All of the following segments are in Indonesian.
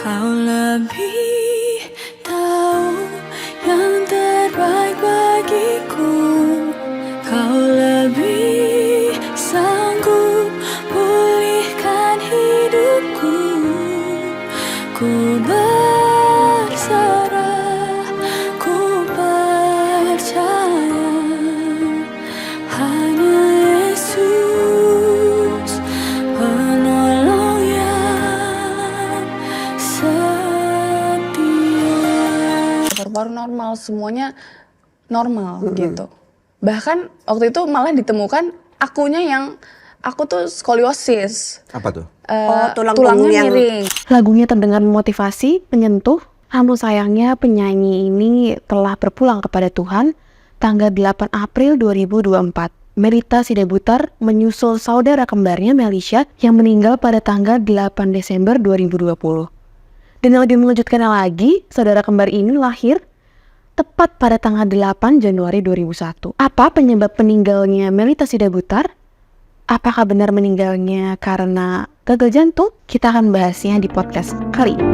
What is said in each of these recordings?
Kau lebih tahu yang terbaik bagiku. Kau lebih sanggup pulihkan hidupku. Ku berserah, ku percaya hanya Yesus penolong yang setia. Baru normal, semuanya normal gitu. Bahkan waktu itu malah ditemukan akunya yang aku tuh skoliosis. Apa tuh? Tulangnya miring. Lagunya terdengar memotivasi, menyentuh. Namun sayangnya penyanyi ini telah berpulang kepada Tuhan tanggal 8 April 2024. Melita Sidabutar menyusul saudara kembarnya Melisha yang meninggal pada tanggal 8 Desember 2020. Dan yang lebih mengejutkan lagi, saudara kembar ini lahir tepat pada tanggal 8 Januari 2001. Apa penyebab meninggalnya Melita Sidabutar? Apakah benar meninggalnya karena gagal jantung? Kita akan bahasnya di podcast kali ini.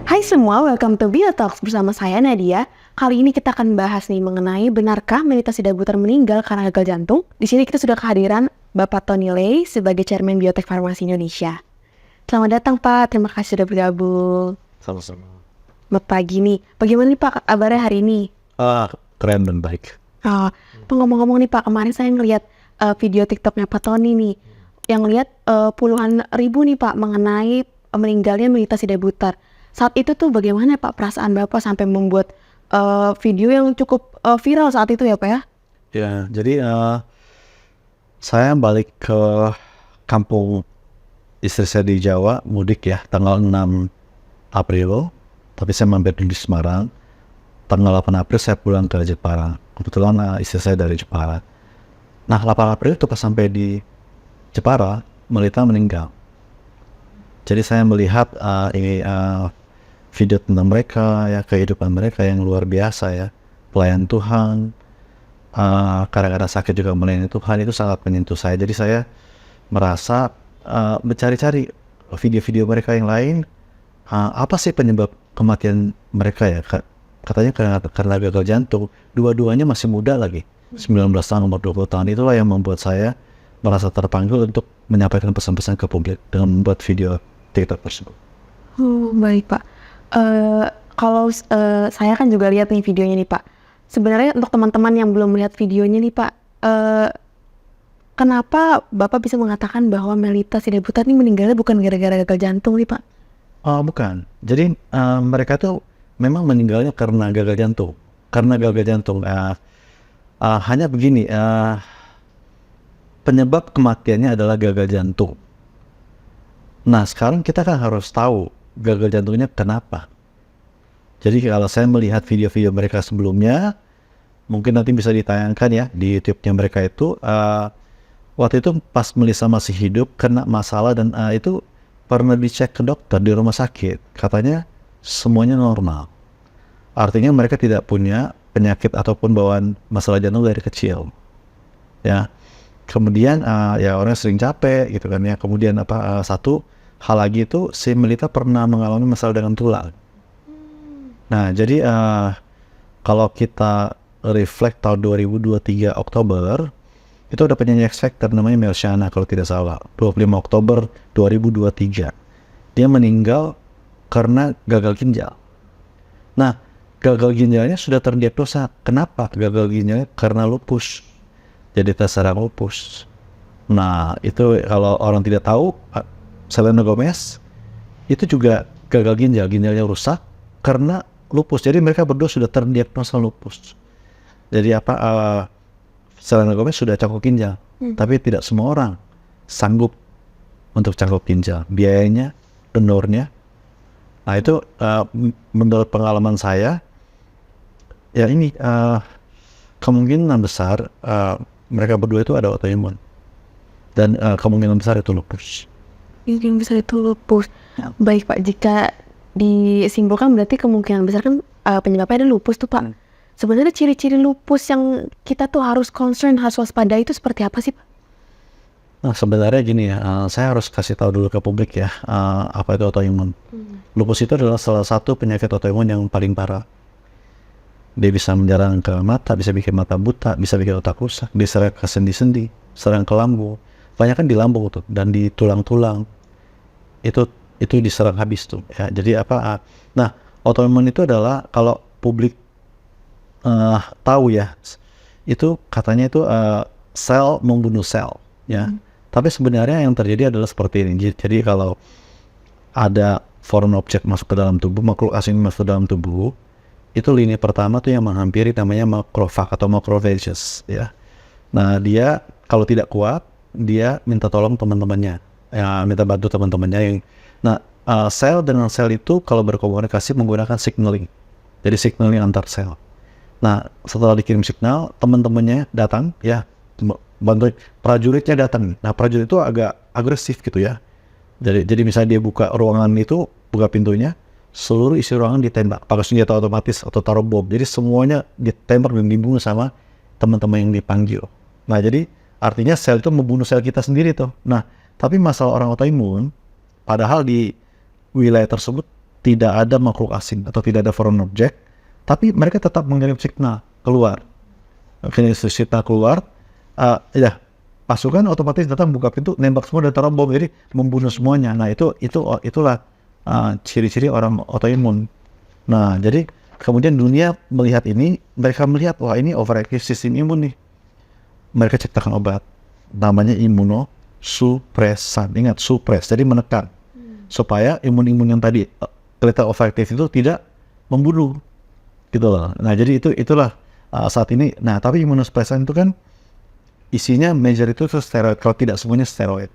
Hai semua, welcome to Bio Talks bersama saya Nadia. Kali ini kita akan bahas nih mengenai benarkah Melita Sidabutar meninggal karena gagal jantung? Di sini kita sudah kehadiran Bapak Tony Lei sebagai Chairman Biotek Farmasi Indonesia. Selamat datang Pak, terima kasih sudah bergabung. Sama-sama. Selamat pagi nih, bagaimana nih Pak kabarnya hari ini? Keren dan baik. Ngomong-ngomong nih Pak, kemarin saya ngeliat video TikToknya Pak Tony nih, yang lihat puluhan ribu nih Pak mengenai meninggalnya Melita Sidabutar. Saat itu tuh bagaimana Pak perasaan Bapak sampai membuat video yang cukup viral saat itu ya Pak ya? Ya, jadi saya balik ke kampung istri saya di Jawa, mudik ya, tanggal 6 April. Tapi saya mampir di Semarang. Tanggal 8 April saya pulang ke Jepara. Kebetulan istri saya dari Jepara. Nah, 8 April itu pas sampai di Jepara, Melita meninggal. Jadi saya melihat ini video tentang mereka, ya kehidupan mereka yang luar biasa ya. Pelayan Tuhan, kadang-kadang sakit juga melayani Tuhan, itu sangat menyentuh saya. Jadi saya merasa mencari-cari video-video mereka yang lain. Apa sih penyebab kematian mereka ya? Katanya karena gagal jantung. Dua-duanya masih muda lagi, 19 tahun, umur 20 tahun. Itulah yang membuat saya merasa terpanggil untuk menyampaikan pesan-pesan ke publik dengan membuat video TikTok tersebut. Baik Pak. Kalau saya kan juga lihat nih videonya nih Pak. Sebenarnya untuk teman-teman yang belum melihat videonya nih Pak, kenapa Bapak bisa mengatakan bahwa Melita Sidabutar ini meninggalnya bukan gara-gara gagal jantung nih Pak? Bukan. Jadi mereka tuh memang meninggalnya karena gagal jantung. Karena gagal jantung. Hanya begini, penyebab kematiannya adalah gagal jantung. Nah, sekarang kita kan harus tahu gagal jantungnya kenapa. Jadi kalau saya melihat video-video mereka sebelumnya, mungkin nanti bisa ditayangkan ya di YouTube-nya mereka itu. Waktu itu pas Melisa masih hidup, kena masalah dan itu pernah dicek ke dokter di rumah sakit. Katanya semuanya normal. Artinya mereka tidak punya penyakit ataupun bawaan masalah jantung dari kecil. Ya. Kemudian ya orang sering capek gitu kan ya. Kemudian satu hal lagi itu si Melita pernah mengalami masalah dengan tulang. Nah, jadi kalau kita reflect tahun 2023 Oktober, itu ada penyanyi X Factor namanya Melshana kalau tidak salah, 25 Oktober 2023. Dia meninggal karena gagal ginjal. Nah, gagal ginjalnya sudah terdiagnosa. Kenapa gagal ginjalnya? Karena lupus. Jadi terserang lupus. Nah, itu kalau orang tidak tahu, Selena Gomez itu juga gagal ginjal, ginjalnya rusak karena lupus. Jadi mereka berdua sudah terdiagnosa lupus. Jadi Selena Gomez sudah cangkok ginjal, tapi tidak semua orang sanggup untuk cangkok ginjal. Biayanya, donornya. Nah itu menurut pengalaman saya, ya ini kemungkinan besar mereka berdua itu ada autoimun. Dan kemungkinan besar itu lupus. Yang besar itu lupus. Baik Pak, jika disimpulkan berarti kemungkinan besar kan penyebabnya ada lupus tuh Pak. Sebenarnya ciri-ciri lupus yang kita tuh harus concern, harus waspada itu seperti apa sih Pak? Nah, sebenarnya gini ya, saya harus kasih tahu dulu ke publik ya, apa itu autoimun. Lupus itu adalah salah satu penyakit autoimun yang paling parah. Dia bisa menyerang ke mata, bisa bikin mata buta, bisa bikin otak rusak, diserang ke sendi-sendi, serang ke lambung. Banyak kan di lambung tuh, dan di tulang-tulang. Itu diserang habis tuh. Ya, jadi apa? Nah, autoimun itu adalah kalau publik tahu ya, itu katanya itu sel membunuh sel, ya. Tapi sebenarnya yang terjadi adalah seperti ini. Jadi kalau ada foreign object masuk ke dalam tubuh, makhluk asing masuk ke dalam tubuh, itu lini pertama tuh yang menghampiri namanya makrofag atau macrophages, ya. Nah, dia kalau tidak kuat, dia minta tolong teman-temannya, ya, minta bantu teman-temannya yang. Nah, sel dengan sel itu kalau berkomunikasi menggunakan signaling, jadi signaling antar sel. Nah, setelah dikirim signal, teman-temannya datang, ya, bantu prajuritnya datang. Nah, prajurit itu agak agresif gitu ya. Jadi misalnya dia buka ruangan itu, buka pintunya, seluruh isi ruangan ditembak pakai senjata otomatis atau taruh bom. Jadi semuanya ditembak dan dibunuh sama teman-teman yang dipanggil. Nah, jadi artinya sel itu membunuh sel kita sendiri tuh. Nah, tapi masalah orang autoimun, padahal di wilayah tersebut tidak ada makhluk asing atau tidak ada foreign object, tapi mereka tetap mengirim signal keluar. Signal keluar, ya pasukan otomatis datang buka pintu, nembak semua dan taruh bom, jadi membunuh semuanya. Nah, itulah ciri-ciri orang autoimun. Nah, jadi kemudian dunia melihat ini, mereka melihat, wah ini overactive sistem imun nih. Mereka ciptakan obat, namanya imunosupresan. Ingat, supres, jadi menekan. Supaya imun-imun yang tadi kelihatan overactive itu tidak membunuh. Gitu loh. Nah, jadi itulah saat ini. Nah, tapi imunosupresan itu kan isinya major itu steroid, kalau tidak semuanya steroid.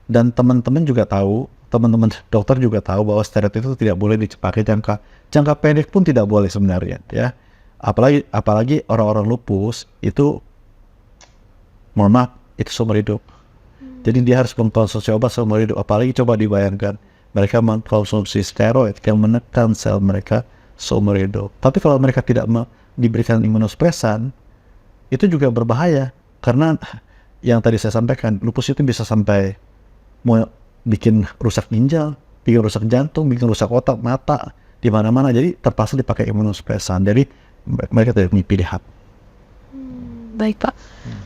Dan teman-teman juga tahu, teman-teman dokter juga tahu bahwa steroid itu tidak boleh dipakai jangka pendek pun tidak boleh sebenarnya, ya. Apalagi orang-orang lupus itu, mohon maaf, itu seumur hidup. Jadi dia harus mengkonsumsi obat seumur hidup. Apalagi coba dibayangkan mereka mengkonsumsi steroid yang menekan sel mereka seumur hidup. Tapi kalau mereka tidak diberikan imunosupresan, itu juga berbahaya. Karena yang tadi saya sampaikan, lupus itu bisa sampai mau bikin rusak ginjal, bikin rusak jantung, bikin rusak otak, mata, di mana-mana. Jadi terpaksa dipakai imunosupresan. Jadi mereka tidak punya pilihan. Baik Pak,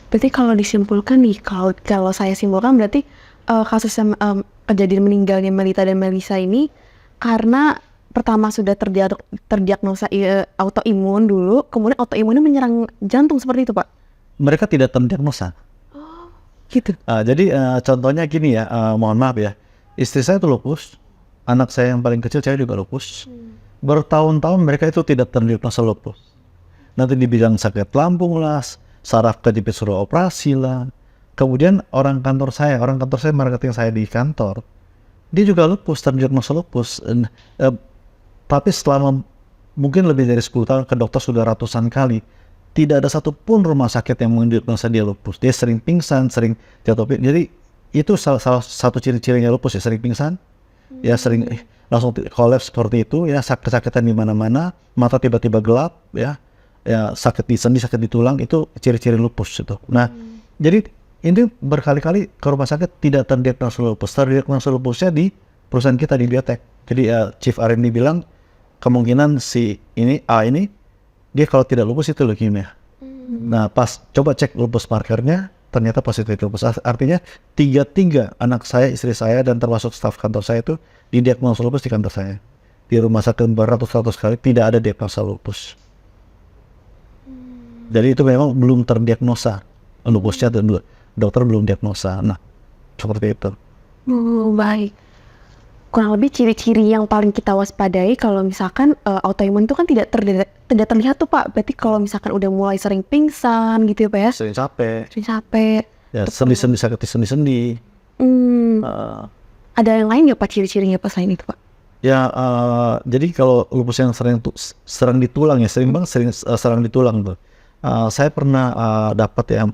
berarti kalau disimpulkan nih, kalau saya simpulkan berarti kasus kejadian meninggalnya Melita dan Melisa ini karena pertama sudah terdiagnosa autoimun dulu, kemudian autoimunnya menyerang jantung seperti itu Pak? Mereka tidak terdiagnosa. Gitu. Jadi contohnya gini ya, mohon maaf ya, istri saya itu lupus, anak saya yang paling kecil saya juga lupus. Bertahun-tahun mereka itu tidak terdiagnosa lupus. Nanti dibilang sakit lambung lah, saraf kejepit suruh operasi lah. Kemudian orang kantor saya marketing saya di kantor, dia juga lupus, terdiagnosa lupus. Tapi selama mungkin lebih dari 10 tahun ke dokter sudah ratusan kali, tidak ada satupun rumah sakit yang mendiagnosa dia lupus. Dia sering pingsan, sering jatuh. Jadi itu salah satu ciri-cirinya lupus ya, sering pingsan, ya sering langsung kolaps seperti itu, ya kesakitan di mana-mana, mata tiba-tiba gelap, ya sakit di sendi, sakit di tulang, itu ciri-ciri lupus itu. Nah, jadi ini berkali-kali ke rumah sakit tidak terdiagnosa lupus. Terdiagnosa lupusnya di perusahaan kita di Biotech. Jadi Chief R&D bilang kemungkinan si ini dia kalau tidak lupus itu leukemia. Nah, pas coba cek lupus markernya, ternyata positif lupus. Artinya tiga anak saya, istri saya, dan termasuk staf kantor saya itu didiagnosa lupus di kantor saya. Di rumah sakit beratus-ratus kali tidak ada diagnosa lupus. Jadi itu memang belum terdiagnosa lupusnya, dan dokter belum diagnosa. Nah, seperti itu. Baik. Kurang lebih ciri-ciri yang paling kita waspadai kalau misalkan autoimun itu kan tidak terlihat tuh Pak. Berarti kalau misalkan udah mulai sering pingsan gitu ya Pak ya? Sering capek. Ya, sendi-sendi, sakit di sendi-sendi. Ada yang lain nggak Pak ciri-cirinya Pak selain itu Pak? Ya, jadi kalau lupus yang serang di tulang ya, sering serang di tulang tuh. Saya pernah dapat ya,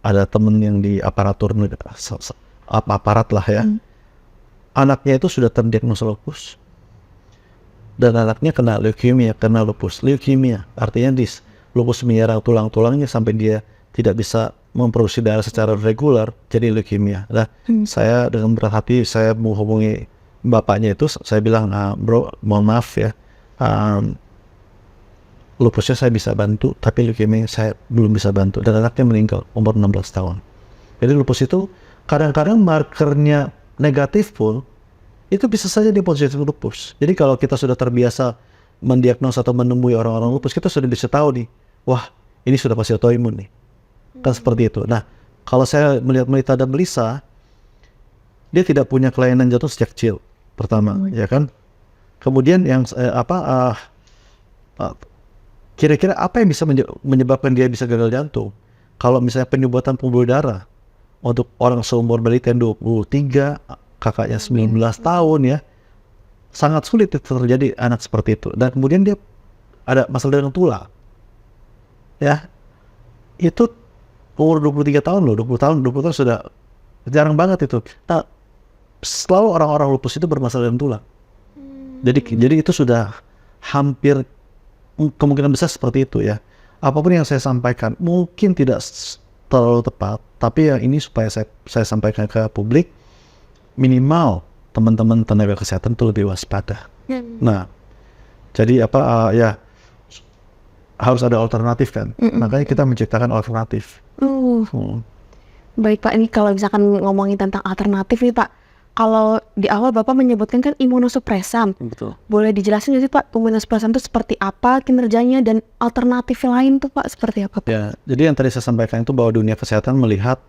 ada temen yang di aparatur, aparat lah ya. Anaknya itu sudah terdiagnosa lupus, dan anaknya kena leukemia, lupus. Leukemia artinya lupus menyerang tulang-tulangnya sampai dia tidak bisa memproduksi darah secara reguler jadi leukemia. Nah, saya dengan berat hati saya menghubungi bapaknya itu, saya bilang, bro, mohon maaf ya, lupusnya saya bisa bantu, tapi leukemia saya belum bisa bantu. Dan anaknya meninggal umur 16 tahun. Jadi lupus itu kadang-kadang markernya negatif pun, itu bisa saja dia positif lupus. Jadi kalau kita sudah terbiasa mendiagnosa atau menemui orang-orang lupus, kita sudah bisa tahu nih, wah ini sudah pasti autoimun nih. Kan seperti itu. Nah, kalau saya melihat Melita dan Melisa, dia tidak punya kelainan jantung sejak kecil, pertama, ya kan. Kemudian yang kira-kira apa yang bisa menyebabkan dia bisa gagal jantung? Kalau misalnya penyumbatan pembuluh darah untuk orang seumur Melita yang 23, kakaknya 19 tahun ya, sangat sulit terjadi anak seperti itu. Dan kemudian dia ada masalah dengan tulang. Ya, itu umur 23 tahun loh, 20 tahun sudah jarang banget itu. Nah, selalu orang-orang lupus itu bermasalah dengan tulang. Jadi itu sudah hampir kemungkinan besar seperti itu ya. Apapun yang saya sampaikan mungkin tidak terlalu tepat, tapi ya ini supaya saya sampaikan ke publik, minimal teman-teman tenaga kesehatan itu lebih waspada. Nah, jadi ya harus ada alternatif kan. Makanya kita menciptakan alternatif. Baik Pak, ini kalau misalkan ngomongin tentang alternatif nih Pak, kalau di awal Bapak menyebutkan kan imunosupresan. Betul. Boleh dijelasin nggak sih Pak, imunosupresan itu seperti apa kinerjanya dan alternatif lain tuh Pak seperti apa Pak? Ya, jadi yang tadi saya sampaikan itu bahwa dunia kesehatan melihat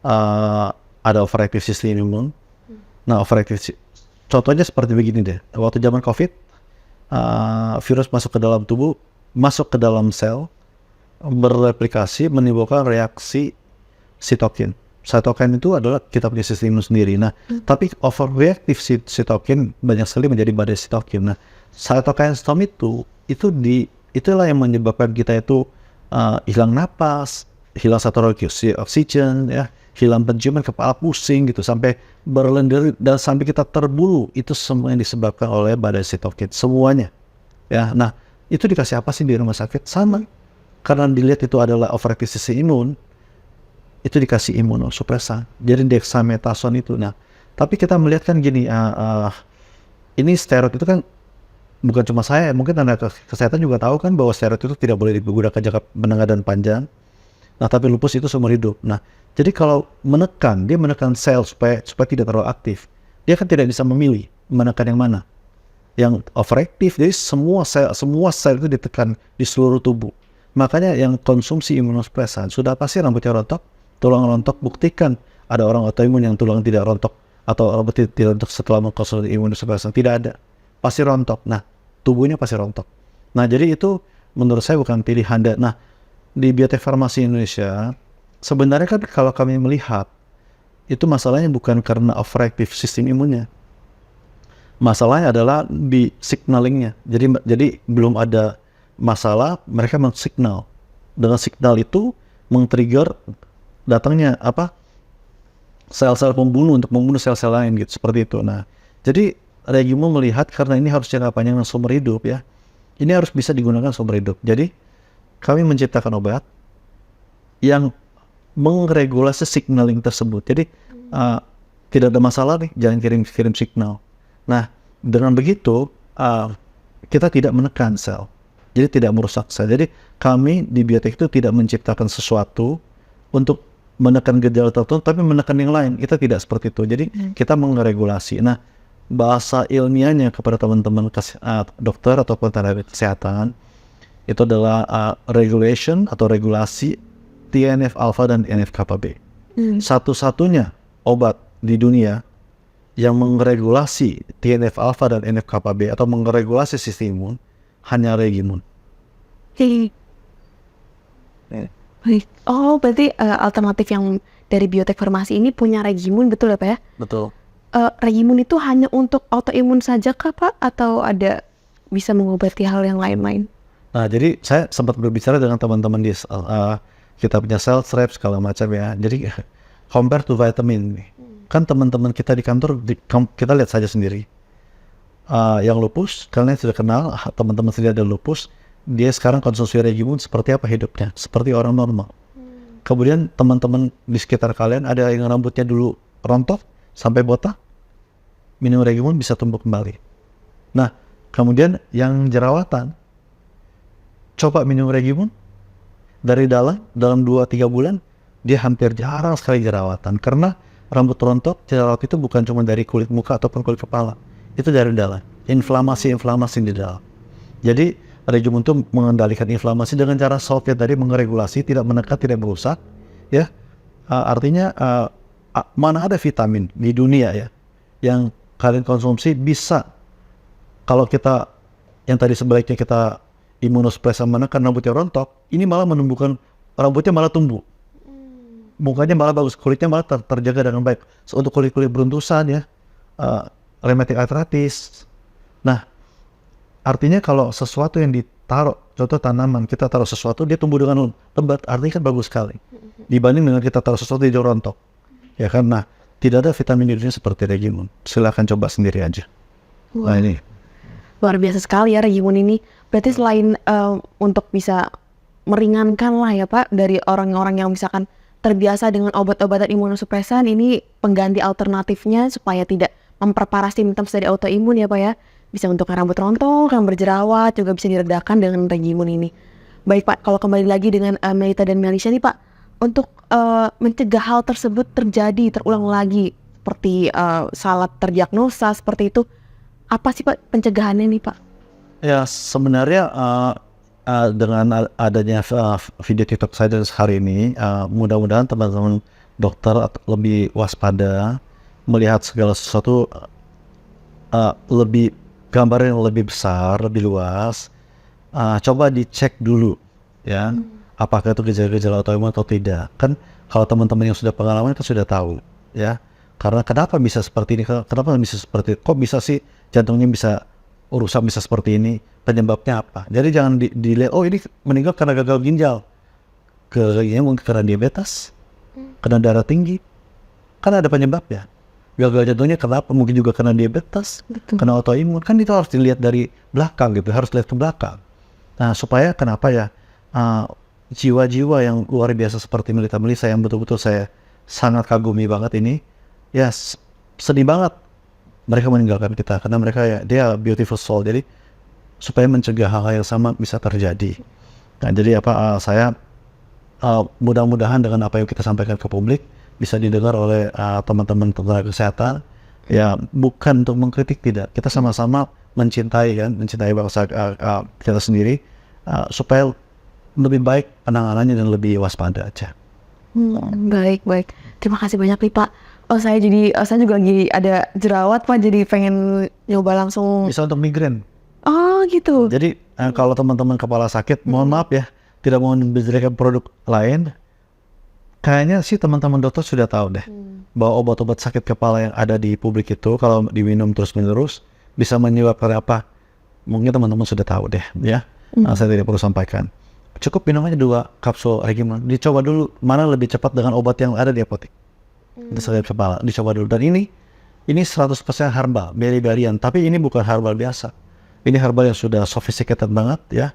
ada overactive sistem imun. Nah, overactive contohnya seperti begini deh. Waktu zaman COVID, virus masuk ke dalam tubuh, masuk ke dalam sel, bereplikasi, menimbulkan reaksi sitokin. Sitokin itu adalah kita punya sistem imun sendiri. Nah, tapi overreactive sitokin banyak sekali menjadi badai sitokin. Nah, cytokine storm itulah yang menyebabkan kita itu hilang napas, hilang saturasi oksigen, ya, hilang penciuman, kepala pusing gitu, sampai berlendir dan sampai kita terbulu. Itu semua yang disebabkan oleh badai sitokin semuanya. Ya, nah itu dikasih apa sih di rumah sakit? Sama, karena dilihat itu adalah overactive sistem imun, itu dikasih imunosupresan, jadi dexamethasone itu. Nah, tapi kita melihat kan gini, ini steroid itu kan bukan cuma saya, mungkin tenaga kesehatan juga tahu kan bahwa steroid itu tidak boleh digunakan jangka menengah dan panjang. Nah, tapi lupus itu seumur hidup. Nah, jadi kalau dia menekan sel supaya tidak terlalu aktif, dia kan tidak bisa memilih menekan yang mana. Yang overactive, jadi semua sel itu ditekan di seluruh tubuh. Makanya yang konsumsi imunosupresan sudah pasti rambutnya rontok, tulang rontok. Buktikan ada orang autoimun yang tulang tidak rontok atau rambut tidak rontok setelah mengkonsumsi imunosupresan, tidak ada, pasti rontok. Nah, tubuhnya pasti rontok. Nah, jadi itu menurut saya bukan pilihan. Nah, di Biotek Farmasi Indonesia sebenarnya kan kalau kami melihat itu masalahnya bukan karena overactive sistem imunnya, masalahnya adalah di signalingnya. Jadi belum ada masalah, mereka mensignal. Dengan signal itu men-trigger datangnya sel-sel pembunuh untuk membunuh sel-sel lain gitu, seperti itu. Nah, jadi Regimo melihat karena ini harus jangka panjang dan seumur hidup ya. Ini harus bisa digunakan seumur hidup. Jadi kami menciptakan obat yang mengregulasi signaling tersebut. Jadi tidak ada masalah nih, jangan kirim signal. Nah, dengan begitu kita tidak menekan sel, jadi tidak merusak sel. Jadi kami di Biotek itu tidak menciptakan sesuatu untuk menekan gejala tertentu, tapi menekan yang lain. Kita tidak seperti itu. Jadi kita mengeregulasi. Nah, bahasa ilmiahnya kepada teman-teman dokter ataupun tenaga kesehatan itu adalah regulation atau regulasi TNF alpha dan TNF kappa B. Satu-satunya obat di dunia yang mengeregulasi TNF alpha dan TNF kappa B atau mengeregulasi sistem imun hanya Regimun. Oh, berarti alternatif yang dari Biotek Farmasi ini punya Regimun, betul ya Pak ya? Betul. Regimun itu hanya untuk autoimun saja kah Pak? Atau ada bisa mengobati hal yang lain-lain? Nah, jadi saya sempat berbicara dengan teman-teman di kita punya sales rep segala macam ya. Jadi compare to vitamin nih. Kan teman-teman kita di kantor kita lihat saja sendiri. Yang lupus, kalian sudah kenal, teman-teman sendiri ada lupus, dia sekarang konsumsi Regimun seperti apa hidupnya? Seperti orang normal. kemudian teman-teman di sekitar kalian ada yang rambutnya dulu rontok sampai botak, minum Regimon bisa tumbuh kembali. Nah, kemudian yang jerawatan, coba minum Regimon dari dalam 2-3 bulan, dia hampir jarang sekali jerawatan. Karena rambut rontok, jerawat itu bukan cuma dari kulit muka ataupun kulit kepala, itu dari dalam, inflamasi di dalam. Jadi Regimon itu mengendalikan inflamasi dengan cara saltnya tadi mengeregulasi, tidak menekan, tidak merusak, ya. Artinya mana ada vitamin di dunia ya yang kalian konsumsi bisa, kalau kita yang tadi sebaliknya kita imunosuppress menekan rambutnya rontok, ini malah menumbuhkan rambutnya, malah tumbuh, mukanya malah bagus, kulitnya malah terjaga dengan baik. So, untuk kulit-kulit beruntusan ya, rheumatic arthritis. Nah, artinya kalau sesuatu yang ditaruh, contoh tanaman, kita taruh sesuatu, dia tumbuh dengan lebat, artinya kan bagus sekali. Dibanding dengan kita taruh sesuatu di rontok. Ya kan, nah, tidak ada vitamin di dunia seperti Regimon. Silahkan coba sendiri aja. Wow. Nah ini. Luar biasa sekali ya Regimon ini. Berarti selain untuk bisa meringankan lah ya Pak, dari orang-orang yang misalkan terbiasa dengan obat-obatan imunosupresan, ini pengganti alternatifnya supaya tidak memperparah simptom dari autoimun ya Pak ya. Bisa untuk rambut rontok, yang berjerawat juga bisa diredakan dengan Regimon ini. Baik Pak, kalau kembali lagi dengan Melita dan Melisha nih Pak, untuk mencegah hal tersebut terjadi, terulang lagi, seperti salah terdiagnosa seperti itu, apa sih Pak pencegahannya nih Pak? Ya sebenarnya dengan adanya video TikTok saya hari ini, mudah-mudahan teman-teman dokter lebih waspada, melihat segala sesuatu lebih gambar yang lebih besar, lebih luas. Coba dicek dulu ya, apakah itu gejala-gejala autoimun atau tidak. Kan kalau teman-teman yang sudah pengalaman itu sudah tahu ya, karena kenapa bisa seperti ini, kenapa bisa seperti, kok bisa sih jantungnya bisa rusak, bisa seperti ini, penyebabnya apa. Jadi jangan dilihat, oh ini meninggal karena gagal ginjal, mungkin karena diabetes, karena darah tinggi, kan ada penyebabnya. Gagal jantungnya kenapa? Mungkin juga karena diabetes, karena autoimun. Kan itu harus dilihat dari belakang gitu, harus lihat ke belakang. Nah, supaya kenapa ya, jiwa-jiwa yang luar biasa seperti Melissa yang betul-betul saya sangat kagumi banget ini, ya sedih banget mereka meninggalkan kita, karena mereka ya, dia beautiful soul. Jadi supaya mencegah hal-hal yang sama bisa terjadi. Nah, jadi saya mudah-mudahan dengan apa yang kita sampaikan ke publik bisa didengar oleh teman-teman tenaga kesehatan, ya bukan untuk mengkritik, tidak, kita sama-sama mencintai bangsa kita sendiri, supaya lebih baik penanganannya dan lebih waspada aja. Baik, terima kasih banyak nih Pak. Saya juga lagi ada jerawat Pak, jadi pengen nyoba langsung. Bisa untuk migrain. Oh gitu. Jadi kalau teman-teman kepala sakit, mohon maaf ya, tidak mau memberikan produk lain. Kayaknya sih teman-teman dokter sudah tahu deh bahwa obat-obat sakit kepala yang ada di publik itu kalau diminum terus-menerus bisa menyebabkan apa? Mungkin teman-teman sudah tahu deh ya. Saya tidak perlu sampaikan. Cukup minum aja 2 kapsul Regimon. Dicoba dulu mana lebih cepat dengan obat yang ada di apotek. Untuk sakit kepala dicoba dulu. Dan ini 100% herbal, berry-berryan. Tapi ini bukan herbal biasa. Ini herbal yang sudah sophisticated banget ya.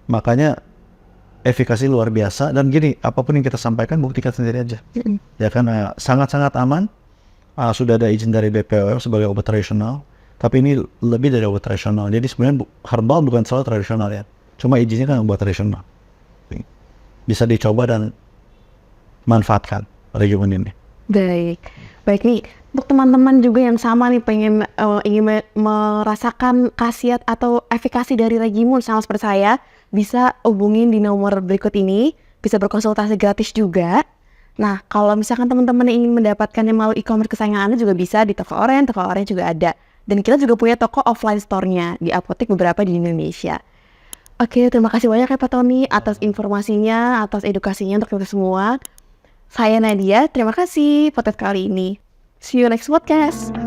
Makanya efikasi luar biasa. Dan gini, apapun yang kita sampaikan buktikan sendiri aja. Ya kan, sangat-sangat aman. Sudah ada izin dari BPOM sebagai obat tradisional. Tapi ini lebih dari obat tradisional. Jadi sebenarnya herbal bukan selalu tradisional ya. Cuma izinnya kan obat tradisional. Bisa dicoba dan manfaatkan Regimon ini. Baik nih untuk teman-teman juga yang sama nih ingin merasakan khasiat atau efikasi dari Regimon sama seperti saya, bisa hubungin di nomor berikut ini, bisa berkonsultasi gratis juga. Nah, kalau misalkan teman-teman ingin mendapatkannya melalui e-commerce kesayangan Anda juga bisa di toko Oren juga ada. Dan kita juga punya toko offline store-nya di apotek beberapa di Indonesia. Oke, terima kasih banyak ya Pak Tony atas informasinya, atas edukasinya untuk kita semua. Saya Nadia, terima kasih podcast kali ini. See you next podcast.